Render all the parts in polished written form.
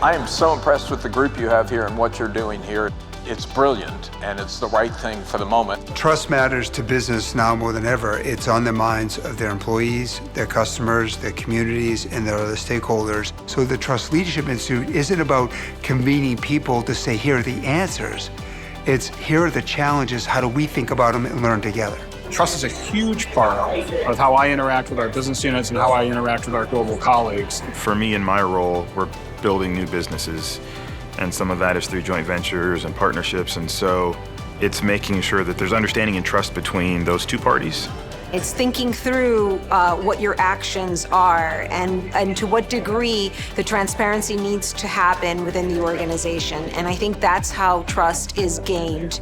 I am so impressed with the group you have here and what you're doing here. It's brilliant, and it's the right thing for the moment. Trust matters to business now more than ever. It's on the minds of their employees, their customers, their communities, and their other stakeholders. So the Trust Leadership Institute isn't about convening people to say, here are the answers. It's, here are the challenges, how do we think about them and learn together? Trust is a huge part of how I interact with our business units and how I interact with our global colleagues. For me, in my role, we're building new businesses, and some of that is through joint ventures and partnerships, and so it's making sure that there's understanding and trust between those two parties. It's thinking through what your actions are and to what degree the transparency needs to happen within the organization. And I think that's how trust is gained.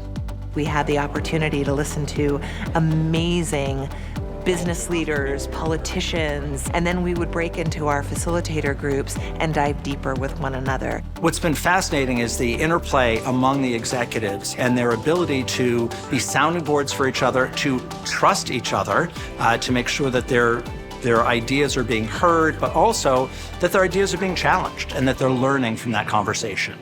We had the opportunity to listen to amazing business leaders, politicians, and then we would break into our facilitator groups and dive deeper with one another. What's been fascinating is the interplay among the executives and their ability to be sounding boards for each other, to trust each other, to make sure that their ideas are being heard, but also that their ideas are being challenged and that they're learning from that conversation.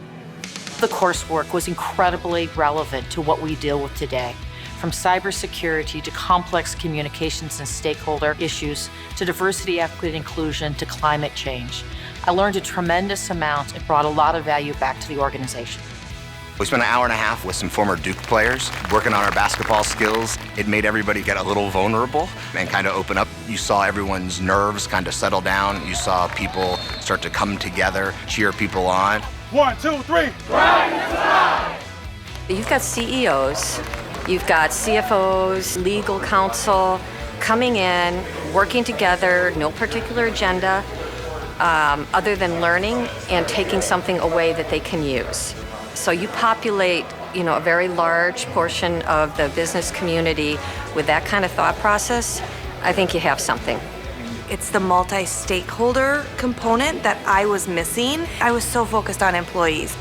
The coursework was incredibly relevant to what we deal with today. From cybersecurity to complex communications and stakeholder issues, to diversity, equity, and inclusion, to climate change. I learned a tremendous amount and brought a lot of value back to the organization. We spent an hour and a half with some former Duke players working on our basketball skills. It made everybody get a little vulnerable and kind of open up. You saw everyone's nerves kind of settle down. You saw people start to come together, cheer people on. 1, 2, 3. You've got CEOs, you've got CFOs, legal counsel coming in, working together, no particular agenda, other than learning and taking something away that they can use. So you populate, a very large portion of the business community with that kind of thought process, I think you have something. It's the multi-stakeholder component that I was missing. I was so focused on employees.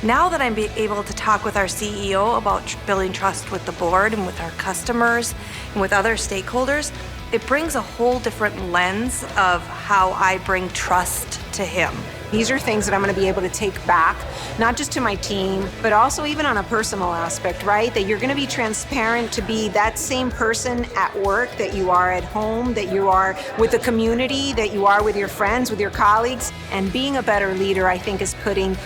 Now that I'm able to talk with our CEO about building trust with the board and with our customers and with other stakeholders, it brings a whole different lens of how I bring trust to him. These are things that I'm going to be able to take back, not just to my team, but also even on a personal aspect, right? That you're going to be transparent to be that same person at work that you are at home, that you are with the community, that you are with your friends, with your colleagues. And being a better leader, I think, is putting,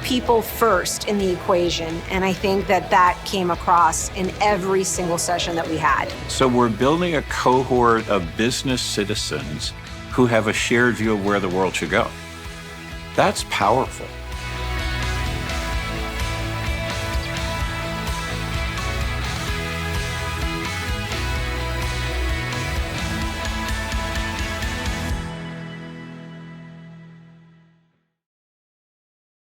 people first in the equation. And I think that came across in every single session that we had. So we're building a cohort of business citizens who have a shared view of where the world should go. That's powerful.